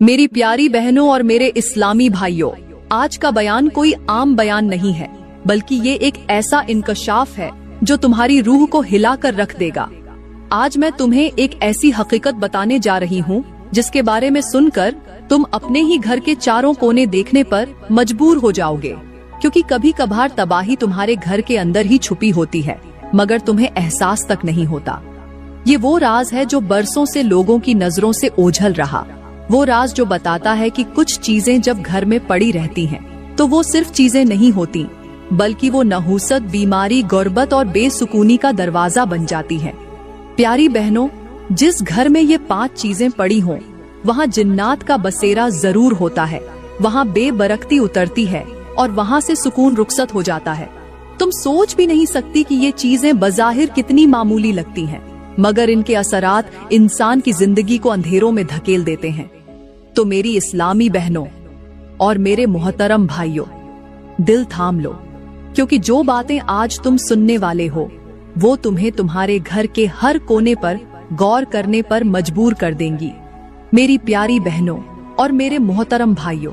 मेरी प्यारी बहनों और मेरे इस्लामी भाइयों, आज का बयान कोई आम बयान नहीं है, बल्कि ये एक ऐसा इंकशाफ है जो तुम्हारी रूह को हिला कर रख देगा। आज मैं तुम्हें एक ऐसी हकीकत बताने जा रही हूँ जिसके बारे में सुनकर तुम अपने ही घर के चारों कोने देखने पर मजबूर हो जाओगे, क्योंकि कभी कभार तबाही तुम्हारे घर के अंदर ही छुपी होती है, मगर तुम्हें एहसास तक नहीं होता। ये वो राज है जो बरसों से लोगों की नजरों से ओझल रहा, वो राज जो बताता है कि कुछ चीजें जब घर में पड़ी रहती हैं, तो वो सिर्फ चीजें नहीं होती, बल्कि वो नहुसत, बीमारी, गुर्बत और बेसुकूनी का दरवाजा बन जाती है। प्यारी बहनों, जिस घर में ये 5 चीजें पड़ी हों, वहाँ जिन्नात का बसेरा जरूर होता है, वहाँ बेबरकती उतरती है और वहाँ से सुकून रुखसत हो जाता है। तुम सोच भी नहीं सकती कि ये चीजें बज़ाहिर कितनी मामूली लगती हैं, मगर इनके असरात इंसान की जिंदगी को अंधेरों में धकेल देते हैं। तो मेरी इस्लामी बहनों और मेरे मोहतरम भाइयों, दिल थाम लो, क्योंकि जो बातें आज तुम सुनने वाले हो वो तुम्हें तुम्हारे घर के हर कोने पर गौर करने पर मजबूर कर देंगी। मेरी प्यारी बहनों और मेरे मोहतरम भाइयों,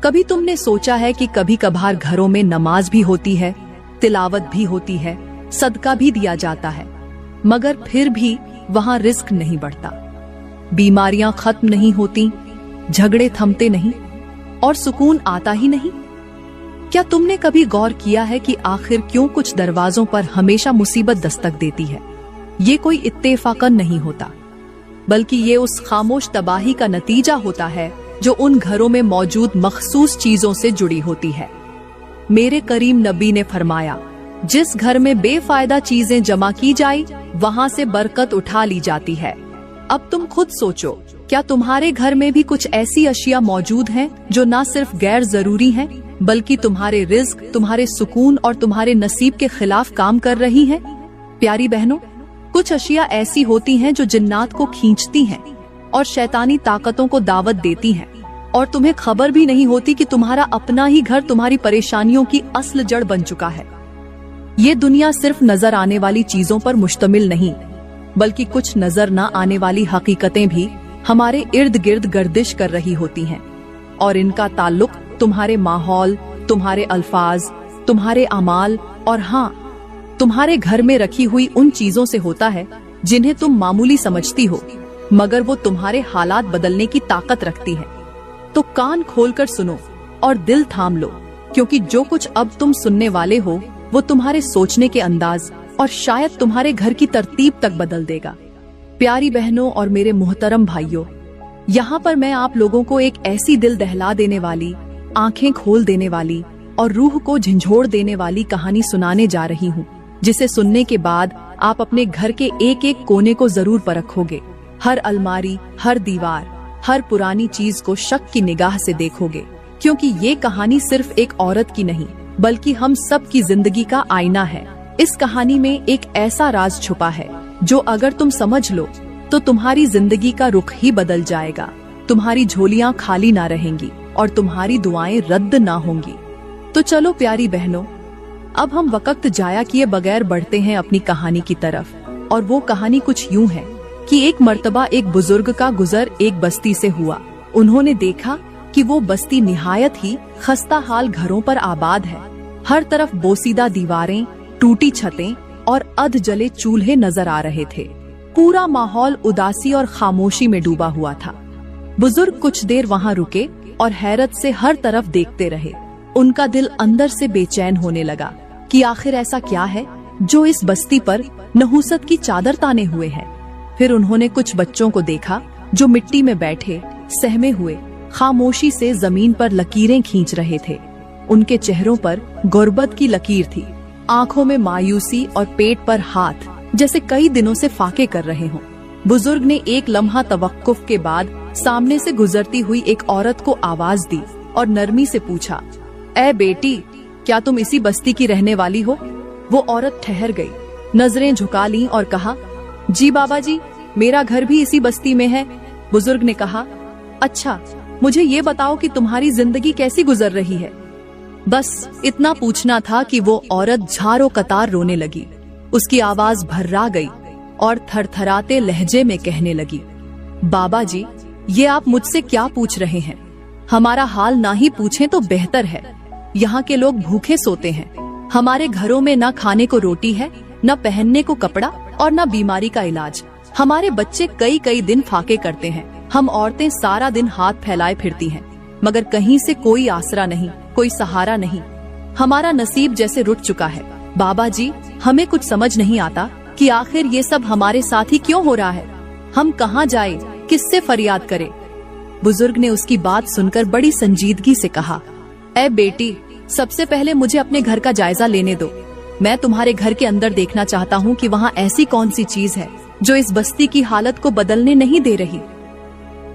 कभी तुमने सोचा है कि कभी कभार घरों में नमाज भी होती है, तिलावत भी होती है, सदका भी दिया जाता है, मगर फिर भी वहाँ रिस्क नहीं बढ़ता, बीमारियां खत्म नहीं होती, झगड़े थमते नहीं और सुकून आता ही नहीं? क्या तुमने कभी गौर किया है कि आखिर क्यों कुछ दरवाजों पर हमेशा मुसीबत दस्तक देती है? ये कोई इत्तेफाकन नहीं होता, बल्कि ये उस खामोश तबाही का नतीजा होता है जो उन घरों में मौजूद मखसूस चीजों से जुड़ी होती है। मेरे करीम नबी ने फरमाया, जिस घर में बेफायदा चीजें जमा की जाए, वहाँ से बरकत उठा ली जाती है। अब तुम खुद सोचो, क्या तुम्हारे घर में भी कुछ ऐसी अशिया मौजूद हैं जो न सिर्फ गैर जरूरी हैं, बल्कि तुम्हारे रिज्क, तुम्हारे सुकून और तुम्हारे नसीब के खिलाफ काम कर रही हैं? प्यारी बहनों, कुछ अशिया ऐसी होती हैं जो जिन्नात को खींचती हैं और शैतानी ताकतों को दावत देती हैं, और तुम्हें खबर भी नहीं होती कि तुम्हारा अपना ही घर तुम्हारी परेशानियों की असल जड़ बन चुका है। ये दुनिया सिर्फ नजर आने वाली चीजों पर मुश्तमिल नहीं, बल्कि कुछ नजर न आने वाली हकीकतें भी हमारे इर्द गिर्द गर्दिश कर रही होती हैं, और इनका ताल्लुक तुम्हारे माहौल, तुम्हारे अल्फाज, तुम्हारे अमाल और हाँ, तुम्हारे घर में रखी हुई उन चीजों से होता है जिन्हें तुम मामूली समझती हो, मगर वो तुम्हारे हालात बदलने की ताकत रखती है। तो कान खोलकर सुनो और दिल थाम लो, क्योंकि जो कुछ अब तुम सुनने वाले हो वो तुम्हारे सोचने के अंदाज और शायद तुम्हारे घर की तरतीब तक बदल देगा। प्यारी बहनों और मेरे मोहतरम भाइयों, यहाँ पर मैं आप लोगों को एक ऐसी दिल दहला देने वाली, आंखें खोल देने वाली और रूह को झंझोड़ देने वाली कहानी सुनाने जा रही हूँ, जिसे सुनने के बाद आप अपने घर के एक एक कोने को जरूर परखोगे, हर अलमारी, हर दीवार, हर पुरानी चीज को शक की निगाह से देखोगे, क्योंकि ये कहानी सिर्फ एक औरत की नहीं, बल्कि हम सब की जिंदगी का आईना है। इस कहानी में एक ऐसा राज छुपा है जो अगर तुम समझ लो तो तुम्हारी जिंदगी का रुख ही बदल जाएगा, तुम्हारी झोलियां खाली ना रहेंगी और तुम्हारी दुआएं रद्द ना होंगी। तो चलो प्यारी बहनों, अब हम वक्त जाया किए बगैर बढ़ते हैं अपनी कहानी की तरफ, और वो कहानी कुछ यूं है कि एक मर्तबा एक बुजुर्ग का गुजर एक बस्ती से हुआ। उन्होंने देखा कि वो बस्ती निहायत ही खस्ता हाल घरों पर आबाद है। हर तरफ बोसीदा दीवारें, टूटी छतें और अध जले चूल्हे नजर आ रहे थे। पूरा माहौल उदासी और खामोशी में डूबा हुआ था। बुजुर्ग कुछ देर वहाँ रुके और हैरत से हर तरफ देखते रहे। उनका दिल अंदर से बेचैन होने लगा कि आखिर ऐसा क्या है जो इस बस्ती पर नहुसत की चादर ताने हुए है। फिर उन्होंने कुछ बच्चों को देखा जो मिट्टी में बैठे, सहमे हुए, खामोशी से जमीन पर लकीरें खींच रहे थे। उनके चेहरों पर गुर्बत की लकीर थी, आंखों में मायूसी और पेट पर हाथ, जैसे कई दिनों से फाके कर रहे हों। बुजुर्ग ने एक लम्हा तवक्कुफ के बाद सामने से गुजरती हुई एक औरत को आवाज दी और नरमी से पूछा, ए बेटी, क्या तुम इसी बस्ती की रहने वाली हो? वो औरत ठहर गई, नजरें झुका लीं और कहा, जी बाबा जी, मेरा घर भी इसी बस्ती में है। बुजुर्ग ने कहा, अच्छा, मुझे ये बताओ कि तुम्हारी जिंदगी कैसी गुजर रही है? बस इतना पूछना था कि वो औरत झारो कतार रोने लगी। उसकी आवाज भर्रा गई और थरथराते लहजे में कहने लगी, बाबा जी, ये आप मुझसे क्या पूछ रहे हैं? हमारा हाल ना ही पूछें तो बेहतर है। यहाँ के लोग भूखे सोते हैं। हमारे घरों में न खाने को रोटी है, न पहनने को कपड़ा और न बीमारी का इलाज। हमारे बच्चे कई कई दिन फाके करते हैं। हम औरतें सारा दिन हाथ फैलाए फिरती हैं, मगर कहीं से कोई आसरा नहीं, कोई सहारा नहीं। हमारा नसीब जैसे रुट चुका है। बाबा जी, हमें कुछ समझ नहीं आता कि आखिर ये सब हमारे साथ ही क्यों हो रहा है। हम कहाँ जाए, किससे फरियाद करें? बुजुर्ग ने उसकी बात सुनकर बड़ी संजीदगी से कहा, ऐ बेटी, सबसे पहले मुझे अपने घर का जायजा लेने दो। मैं तुम्हारे घर के अंदर देखना चाहता हूँ कि वहाँ ऐसी कौन सी चीज है जो इस बस्ती की हालत को बदलने नहीं दे रही।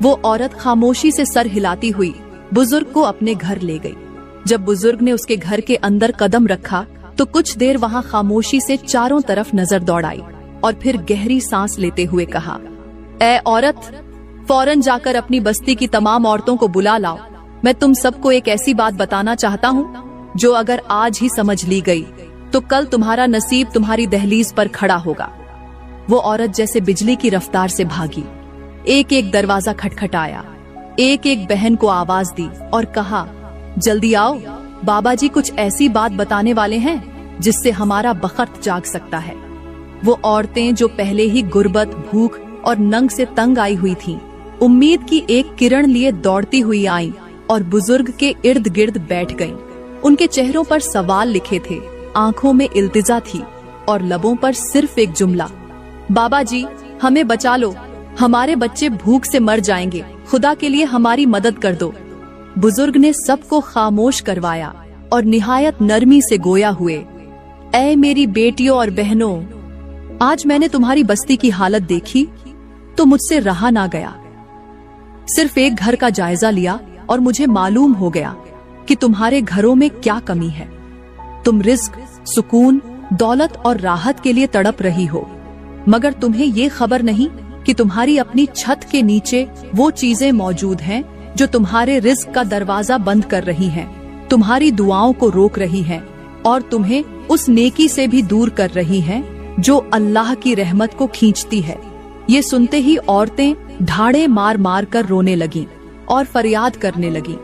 वो औरत खामोशी से सर हिलाती हुई बुजुर्ग को अपने घर ले गई। जब बुजुर्ग ने उसके घर के अंदर कदम रखा तो कुछ देर वहाँ खामोशी से चारों तरफ नजर दौड़ाई और फिर गहरी सांस लेते हुए कहा, ऐ औरत, फौरन जाकर अपनी बस्ती की तमाम औरतों को बुला लाओ। मैं तुम सबको एक ऐसी बात बताना चाहता हूँ जो अगर आज ही समझ ली गई तो कल तुम्हारा नसीब तुम्हारी दहलीज पर खड़ा होगा। वो औरत जैसे बिजली की रफ्तार से भागी। एक एक दरवाजा खटखटाया, एक एक बहन को आवाज दी और कहा, जल्दी आओ, बाबा जी कुछ ऐसी बात बताने वाले हैं जिससे हमारा बखत जाग सकता है। वो औरतें जो पहले ही गुर्बत, भूख और नंग से तंग आई हुई थीं, उम्मीद की एक किरण लिए दौड़ती हुई आईं और बुजुर्ग के इर्द गिर्द बैठ गईं। उनके चेहरों पर सवाल लिखे थे, आंखों में इल्तिजा थी और लबों पर सिर्फ एक जुमला, बाबा जी हमें बचा लो, हमारे बच्चे भूख से मर जाएंगे, खुदा के लिए हमारी मदद कर दो। बुजुर्ग ने सबको खामोश करवाया और निहायत नरमी से गोया हुए, ऐ मेरी बेटियों और बहनों, आज मैंने तुम्हारी बस्ती की हालत देखी तो मुझसे रहा ना गया। सिर्फ एक घर का जायजा लिया और मुझे मालूम हो गया कि तुम्हारे घरों में क्या कमी है। तुम रिस्क, सुकून, दौलत और राहत के लिए तड़प रही हो, मगर तुम्हें ये खबर नहीं कि तुम्हारी अपनी छत के नीचे वो चीजें मौजूद हैं जो तुम्हारे रिस्क का दरवाजा बंद कर रही हैं, तुम्हारी दुआओं को रोक रही हैं और तुम्हें उस नेकी से भी दूर कर रही हैं जो अल्लाह की रहमत को खींचती है। ये सुनते ही औरतें ढाड़े मार मार कर रोने लगीं और फरियाद करने लगीं,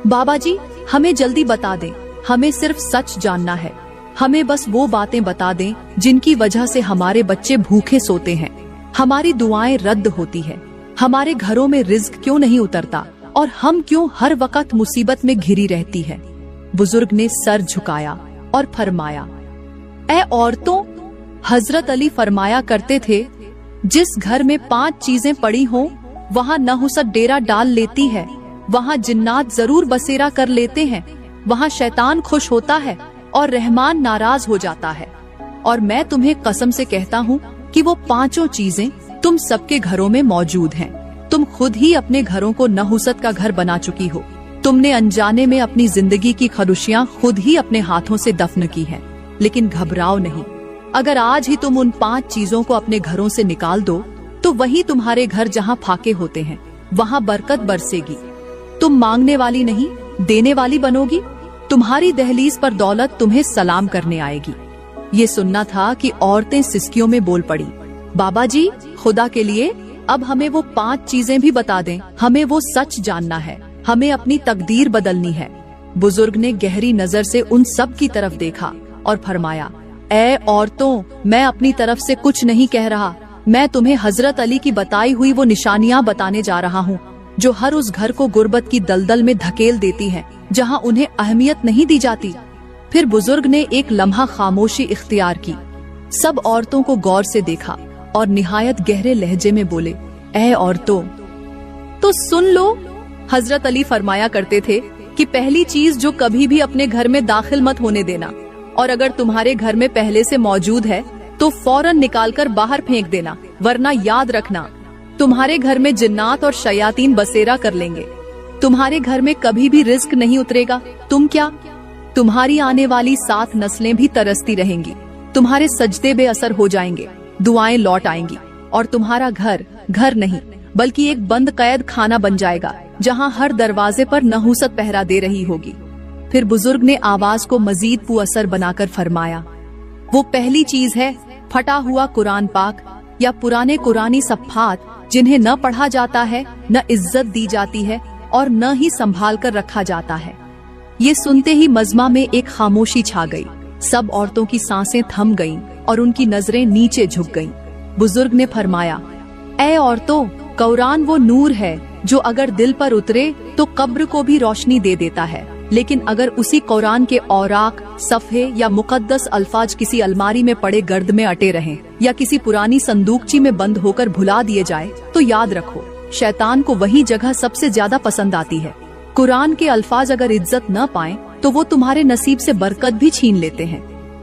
बाबा जी हमें जल्दी बता दें, हमें सिर्फ सच जानना है, हमें बस वो बातें बता दें जिनकी वजह से हमारे बच्चे भूखे सोते हैं, हमारी दुआएं रद्द होती है, हमारे घरों में रिज्क क्यों नहीं उतरता और हम क्यों हर वक्त मुसीबत में घिरी रहती है। बुजुर्ग ने सर झुकाया और फरमाया, ऐ औरतों, हजरत अली फरमाया करते थे, जिस घर में 5 चीजें पड़ी हों वहाँ नहुसत डेरा डाल लेती है, वहाँ जिन्नात जरूर बसेरा कर लेते हैं, वहाँ शैतान खुश होता है और रहमान नाराज हो जाता है। और मैं तुम्हें कसम से कहता हूँ कि वो 5 चीजें तुम सबके घरों में मौजूद हैं। तुम खुद ही अपने घरों को नहुसत का घर बना चुकी हो। तुमने अनजाने में अपनी जिंदगी की खरुशियाँ खुद ही अपने हाथों से दफन की हैं। लेकिन घबराओ नहीं, अगर आज ही तुम उन 5 चीजों को अपने घरों से निकाल दो तो वही तुम्हारे घर जहाँ फाके होते हैं वहाँ बरकत बरसेगी। तुम मांगने वाली नहीं, देने वाली बनोगी। तुम्हारी दहलीज पर दौलत तुम्हें सलाम करने आएगी। ये सुनना था कि औरतें सिसकियों में बोल पड़ी, बाबा जी खुदा के लिए अब हमें वो 5 चीजें भी बता दें, हमें वो सच जानना है, हमें अपनी तकदीर बदलनी है। बुजुर्ग ने गहरी नजर से उन सब की तरफ देखा और फरमाया, ऐ औरतों, मैं अपनी तरफ से कुछ नहीं कह रहा, मैं तुम्हें हजरत अली की बताई हुई वो निशानियां बताने जा रहा हूँ जो हर उस घर को गुर्बत की दलदल में धकेल देती हैं, जहाँ उन्हें अहमियत नहीं दी जाती। फिर बुजुर्ग ने एक लम्हा खामोशी इख्तियार की, सब औरतों को गौर से देखा और निहायत गहरे लहजे में बोले, ऐ औरतों, तो सुन लो। हजरत अली फरमाया करते थे कि पहली चीज जो कभी भी अपने घर में दाखिल मत होने देना, और अगर तुम्हारे घर में पहले से मौजूद है तो फौरन निकालकर बाहर फेंक देना, वरना याद रखना तुम्हारे घर में जिन्नात और शयातीन बसेरा कर लेंगे। तुम्हारे घर में कभी भी रिस्क नहीं उतरेगा। तुम क्या, तुम्हारी आने वाली 7 नस्लें भी तरसती रहेंगी। तुम्हारे सजदे बेअसर हो जाएंगे, दुआएं लौट आएंगी और तुम्हारा घर घर नहीं बल्कि एक बंद कैद खाना बन जाएगा, जहां हर दरवाजे पर नहुसत पहरा दे रही होगी। फिर बुजुर्ग ने आवाज को मजीद पुअसर बनाकर फरमाया, वो पहली चीज है फटा हुआ कुरान पाक या पुराने कुरानी सफ़ात जिन्हें न पढ़ा जाता है, न इज्जत दी जाती है और न ही संभाल कर रखा जाता है। ये सुनते ही मजमा में एक खामोशी छा गई। सब औरतों की सांसें थम गईं और उनकी नजरें नीचे झुक गईं। बुजुर्ग ने फरमाया, ऐ औरतों, कुरान वो नूर है जो अगर दिल पर उतरे तो कब्र को भी रोशनी दे देता है, लेकिन अगर उसी कुरान के औराक, सफ़े या मुकद्दस अल्फाज किसी अलमारी में पड़े गर्द में अटे रहें या किसी पुरानी संदूकची में बंद होकर भुला दिए जाए तो याद रखो, शैतान को वही जगह सबसे ज्यादा पसंद आती है। कुरान के अल्फाज अगर इज्जत न पाएं तो वो तुम्हारे नसीब से बरकत भी छीन लेते हैं।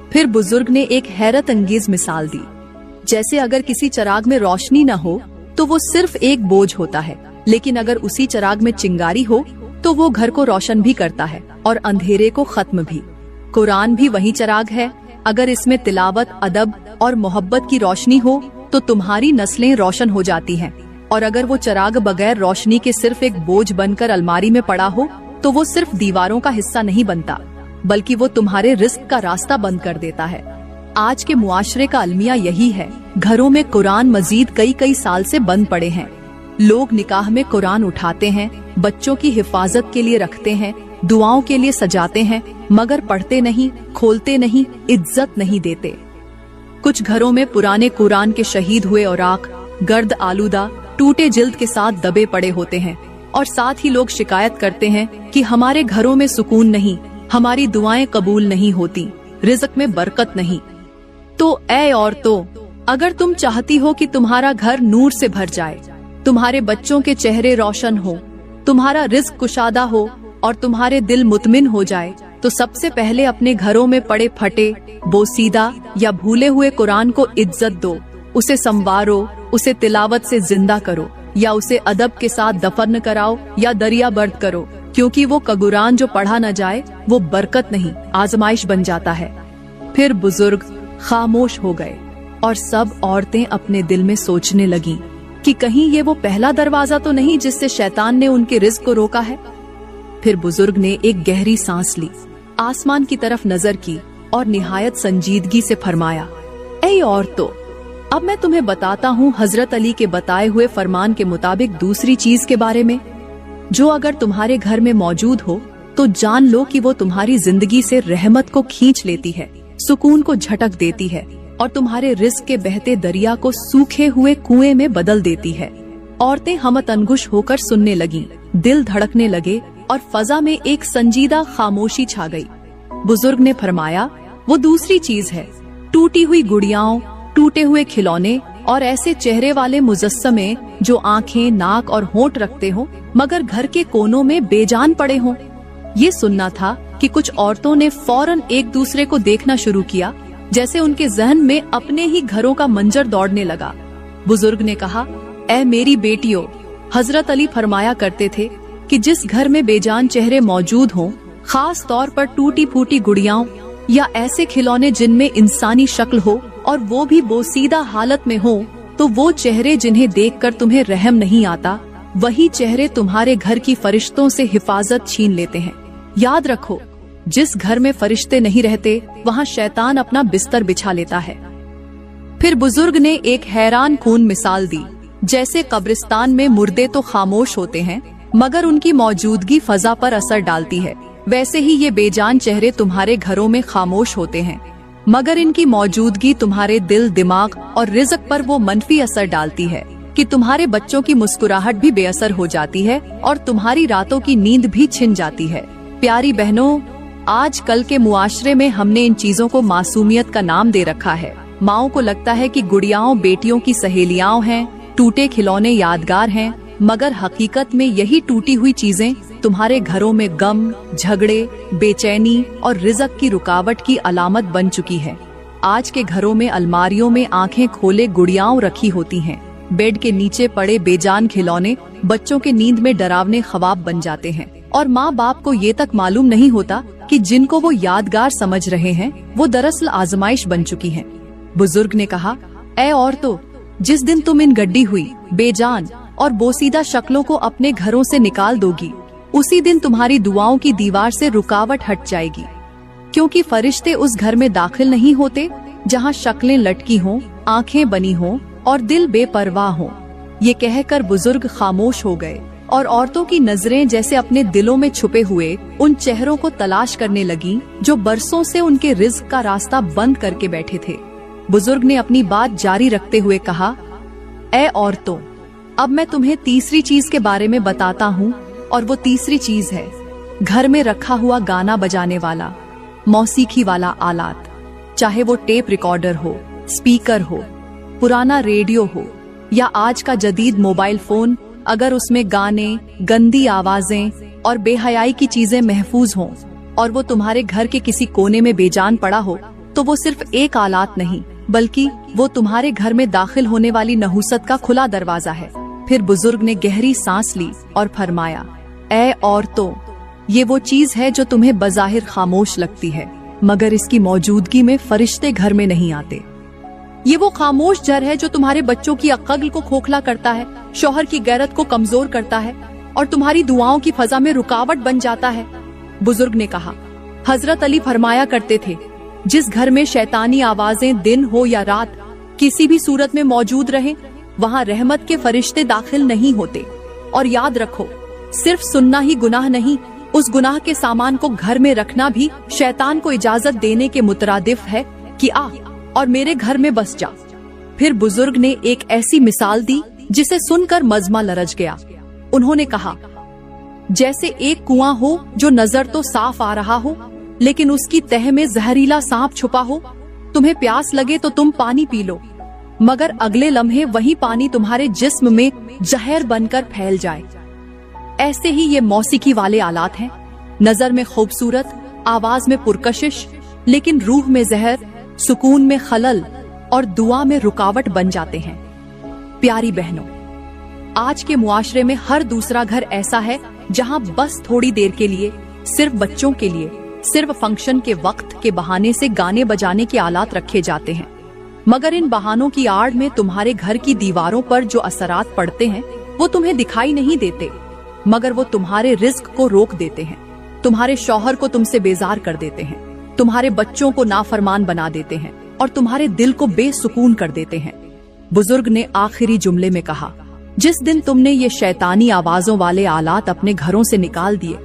फिर बुजुर्ग ने एक हैरत अंगेज मिसाल दी। जैसे अगर किसी चिराग में रोशनी न हो तो वो सिर्फ एक बोझ होता है, लेकिन अगर उसी चिराग में चिंगारी हो तो वो घर को रोशन भी करता है और अंधेरे को खत्म भी। कुरान भी वही चिराग है। अगर इसमें तिलावत, अदब और मोहब्बत की रोशनी हो तो तुम्हारी नस्लें रोशन हो जाती हैं, और अगर वो चिराग बगैर रोशनी के सिर्फ एक बोझ बनकर अलमारी में पड़ा हो तो वो सिर्फ दीवारों का हिस्सा नहीं बनता, बल्कि वो तुम्हारे रिस्क का रास्ता बंद कर देता है। आज के मुआशरे का अलमिया यही है। घरों में कुरान मजीद कई साल से बंद पड़े हैं। लोग निकाह में कुरान उठाते हैं, बच्चों की हिफाजत के लिए रखते हैं, दुआओं के लिए सजाते हैं, मगर पढ़ते नहीं, खोलते नहीं, इज्जत नहीं देते। कुछ घरों में पुराने कुरान के शहीद हुए औराक गर्द आलूदा टूटे जिल्द के साथ दबे पड़े होते हैं, और साथ ही लोग शिकायत करते हैं कि हमारे घरों में सुकून नहीं, हमारी दुआएं कबूल नहीं होती, रिज़्क में बरकत नहीं। तो ऐ औरतों, अगर तुम चाहती हो कि तुम्हारा घर नूर से भर जाए, तुम्हारे बच्चों के चेहरे रोशन हो, तुम्हारा रिज़्क कुशादा हो और तुम्हारे दिल मुतमिन हो जाए, तो सबसे पहले अपने घरों में पड़े फटे, बोसीदा या भूले हुए कुरान को इज्जत दो, उसे संवारो, उसे तिलावत से जिंदा करो, या उसे अदब के साथ दफन कराओ या दरिया बर्द करो, क्योंकि वो कुरान जो पढ़ा न जाए वो बरकत नहीं, आजमाइश बन जाता है। फिर बुजुर्ग खामोश हो गए और सब औरतें अपने दिल में सोचने लगीं कि कहीं ये वो पहला दरवाजा तो नहीं जिससे शैतान ने उनके रिज़्क को रोका है। फिर बुजुर्ग ने एक गहरी सांस ली, आसमान की तरफ नजर की और निहायत संजीदगी से फरमाया, ऐ औरतों, अब मैं तुम्हें बताता हूँ हजरत अली के बताए हुए फरमान के मुताबिक दूसरी चीज के बारे में, जो अगर तुम्हारे घर में मौजूद हो तो जान लो कि वो तुम्हारी जिंदगी से रहमत को खींच लेती है, सुकून को झटक देती है और तुम्हारे रिज़्क के बहते दरिया को सूखे हुए कुएं में बदल देती है। औरतें हमतनगुश होकर सुनने लगीं, दिल धड़कने लगे और फजा में एक संजीदा खामोशी छा गई। बुजुर्ग ने फरमाया, वो दूसरी चीज है टूटी हुई गुड़ियाओं, टूटे हुए खिलौने और ऐसे चेहरे वाले मुजस्समे जो आंखें, नाक और होंठ रखते हो मगर घर के कोनों में बेजान पड़े हों। ये सुनना था कि कुछ औरतों ने फौरन एक दूसरे को देखना शुरू किया, जैसे उनके जहन में अपने ही घरों का मंजर दौड़ने लगा। बुजुर्ग ने कहा, ऐ मेरी बेटियों, हजरत अली फरमाया करते थे कि जिस घर में बेजान चेहरे मौजूद हों, खास तौर पर टूटी फूटी गुड़ियाओं या ऐसे खिलौने जिनमें इंसानी शक्ल हो और वो भी बोसीदा हालत में हो, तो वो चेहरे जिन्हें देखकर तुम्हें रहम नहीं आता, वही चेहरे तुम्हारे घर की फरिश्तों से हिफाजत छीन लेते हैं। याद रखो, जिस घर में फरिश्ते नहीं रहते वहाँ शैतान अपना बिस्तर बिछा लेता है। फिर बुजुर्ग ने एक हैरान कून मिसाल दी। जैसे कब्रिस्तान में मुर्दे तो खामोश होते हैं मगर उनकी मौजूदगी फजा पर असर डालती है, वैसे ही ये बेजान चेहरे तुम्हारे घरों में खामोश होते हैं मगर इनकी मौजूदगी तुम्हारे दिल, दिमाग और रिज़्क पर वो मनफी असर डालती है कि तुम्हारे बच्चों की मुस्कुराहट भी बेअसर हो जाती है और तुम्हारी रातों की नींद भी छिन जाती है। प्यारी बहनों, आज कल के मुआशरे में हमने इन चीजों को मासूमियत का नाम दे रखा है। माओं को लगता है कि गुड़ियाओं बेटियों की सहेलियां हैं, टूटे खिलौने यादगार हैं, मगर हकीकत में यही टूटी हुई चीजें तुम्हारे घरों में गम, झगड़े, बेचैनी और रिज़्क की रुकावट की अलामत बन चुकी है। आज के घरों में अलमारियों में आंखें खोले गुड़ियाओं रखी होती हैं, बेड के नीचे पड़े बेजान खिलौने बच्चों के नींद में डरावने ख्वाब बन जाते हैं और माँ बाप को ये तक मालूम नहीं होता कि जिनको वो यादगार समझ रहे हैं वो दरअसल आजमाइश बन चुकी हैं। बुजुर्ग ने कहा, ऐ औरतों, जिस दिन तुम इन गड्डी हुई, बेजान और बोसीदा शक्लों को अपने घरों से निकाल दोगी, उसी दिन तुम्हारी दुआओं की दीवार से रुकावट हट जाएगी, क्योंकि फरिश्ते उस घर में दाखिल नहीं होते जहाँ शक्लें लटकी हों, आंखें बनी हों और दिल बेपरवाह हों। ये कहकर बुजुर्ग खामोश हो गए और औरतों की नजरें जैसे अपने दिलों में छुपे हुए उन चेहरों को तलाश करने लगी जो बरसों से उनके रिज्क का रास्ता बंद करके बैठे थे। बुजुर्ग ने अपनी बात जारी रखते हुए कहा, ऐ औरतों, अब मैं तुम्हें तीसरी चीज के बारे में बताता हूँ, और वो तीसरी चीज है घर में रखा हुआ गाना बजाने वाला, मौसीकी वाला आलात। चाहे वो टेप रिकॉर्डर हो, स्पीकर हो, पुराना रेडियो हो या आज का जदीद मोबाइल फोन, अगर उसमें गाने, गंदी आवाजें और बेहयाई की चीजें महफूज हों और वो तुम्हारे घर के किसी कोने में बेजान पड़ा हो, तो वो सिर्फ एक आलात नहीं बल्कि वो तुम्हारे घर में दाखिल होने वाली नहुसत का खुला दरवाजा है। फिर बुजुर्ग ने गहरी सांस ली और फरमाया, ऐ औरतों, ये वो चीज है जो तुम्हें बज़ाहिर खामोश लगती है, मगर इसकी मौजूदगी में फरिश्ते घर में नहीं आते। ये वो खामोश जर है जो तुम्हारे बच्चों की अक्ल को खोखला करता है, शौहर की गैरत को कमजोर करता है और तुम्हारी दुआओं की फजा में रुकावट बन जाता है। बुजुर्ग ने कहा, हजरत अली फरमाया करते थे, जिस घर में शैतानी आवाजें दिन हो या रात किसी भी सूरत में मौजूद रहे, वहाँ रहमत के फरिश्ते दाखिल नहीं होते। और याद रखो, सिर्फ सुनना ही गुनाह नहीं, उस गुनाह के सामान को घर में रखना भी शैतान को इजाजत देने के मुतरादिफ है कि आ और मेरे घर में बस जा। फिर बुजुर्ग ने एक ऐसी मिसाल दी जिसे सुनकर मजमा लरज गया। उन्होंने कहा, जैसे एक कुआं हो जो नजर तो साफ आ रहा हो, लेकिन उसकी तह में जहरीला सांप छुपा हो। तुम्हें प्यास लगे तो तुम पानी पी लो, मगर अगले लम्हे वही पानी तुम्हारे जिस्म में जहर बनकर फैल जाए। ऐसे ही ये मौसीकी वाले आलात हैं, नजर में खूबसूरत, आवाज में पुरकशिश, लेकिन रूह में जहर, सुकून में खलल और दुआ में रुकावट बन जाते हैं। प्यारी बहनों, आज के मुआशरे में हर दूसरा घर ऐसा है जहां बस थोड़ी देर के लिए, सिर्फ बच्चों के लिए, सिर्फ फंक्शन के वक्त के बहाने से गाने बजाने के आलात रखे जाते हैं। मगर इन बहानों की आड़ में तुम्हारे घर की दीवारों पर जो असरात पड़ते हैं वो तुम्हें दिखाई नहीं देते, मगर वो तुम्हारे रिज्क को रोक देते हैं, तुम्हारे शौहर को तुमसे बेजार कर देते हैं, तुम्हारे बच्चों को नाफरमान बना देते हैं और तुम्हारे दिल को बेसुकून कर देते हैं। बुजुर्ग ने आखिरी जुमले में कहा, जिस दिन तुमने ये शैतानी आवाजों वाले आलात अपने घरों से निकाल दिए,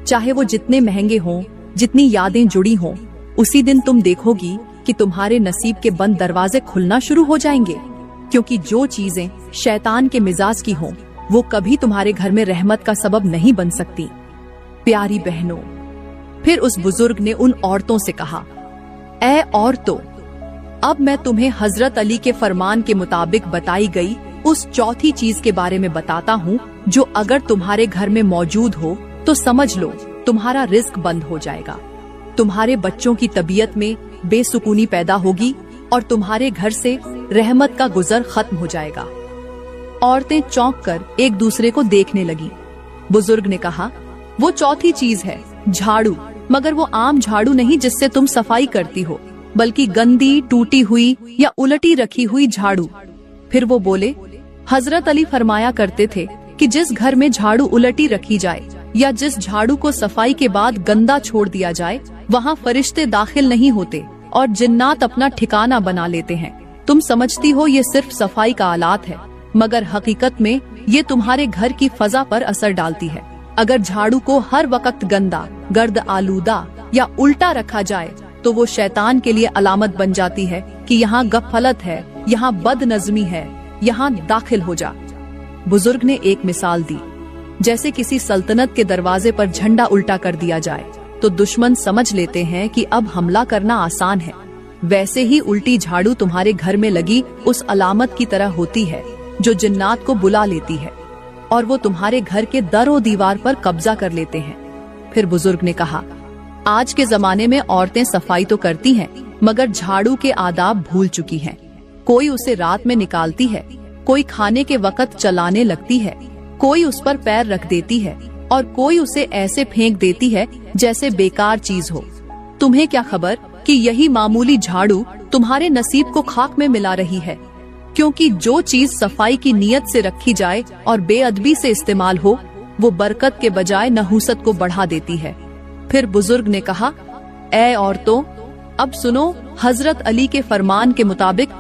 चाहे वो जितने महंगे हों, जितनी यादें जुड़ी हों, उसी दिन तुम देखोगी कि तुम्हारे नसीब के बंद दरवाजे खुलना शुरू हो जाएंगे। क्योंकि जो चीजें शैतान के मिजाज की हों, वो कभी तुम्हारे घर में रहमत का सबब नहीं बन सकती। प्यारी बहनों, फिर उस बुजुर्ग ने उन औरतों से कहा, ऐ औरतों, अब मैं तुम्हें हजरत अली के फरमान के मुताबिक बताई गई उस चौथी चीज के बारे में बताता हूँ, जो अगर तुम्हारे घर में मौजूद हो तो समझ लो तुम्हारा रिज्क बंद हो जाएगा, तुम्हारे बच्चों की तबीयत में बेसुकूनी पैदा होगी और तुम्हारे घर से रहमत का गुजर खत्म हो जाएगा। औरतें चौंक कर एक दूसरे को देखने लगी। बुजुर्ग ने कहा, वो चौथी चीज है झाड़ू, मगर वो आम झाड़ू नहीं जिससे तुम सफाई करती हो, बल्कि गंदी, टूटी हुई या उलटी रखी हुई झाड़ू। फिर वो बोले, हजरत अली फरमाया करते थे कि जिस घर में झाड़ू उलटी रखी जाए या जिस झाड़ू को सफाई के बाद गंदा छोड़ दिया जाए, वहाँ फरिश्ते दाखिल नहीं होते और जिन्नात अपना ठिकाना बना लेते हैं। तुम समझती हो ये सिर्फ सफाई का आलात है, मगर हकीकत में ये तुम्हारे घर की फजा पर असर डालती है। अगर झाड़ू को हर वक्त गंदा, गर्द आलूदा या उल्टा रखा जाए तो वो शैतान के लिए अलामत बन जाती है कि यहाँ गफलत है, यहाँ बदनज़मी है, यहाँ दाखिल हो जा। बुजुर्ग ने एक मिसाल दी, जैसे किसी सल्तनत के दरवाजे पर झंडा उल्टा कर दिया जाए तो दुश्मन समझ लेते हैं कि अब हमला करना आसान है। वैसे ही उल्टी झाड़ू तुम्हारे घर में लगी उस अलामत की तरह होती है जो जिन्नात को बुला लेती है और वो तुम्हारे घर के दरो दीवार पर कब्जा कर लेते हैं। फिर बुजुर्ग ने कहा, आज के जमाने में औरतें सफाई तो करती हैं, मगर झाड़ू के आदाब भूल चुकी हैं। कोई उसे रात में निकालती है, कोई खाने के वक्त चलाने लगती है, कोई उस पर पैर रख देती है और कोई उसे ऐसे फेंक देती है जैसे बेकार चीज हो। तुम्हें क्या खबर कि यही मामूली झाड़ू तुम्हारे नसीब को खाक में मिला रही है, क्योंकि जो चीज सफाई की नीयत से रखी जाए और बेअदबी से इस्तेमाल हो, वो बरकत के बजाय नहूसत को बढ़ा देती है। फिर बुजुर्ग ने कहा, ऐ औरतों, अब सुनो हजरत अली के फरमान के मुताबिक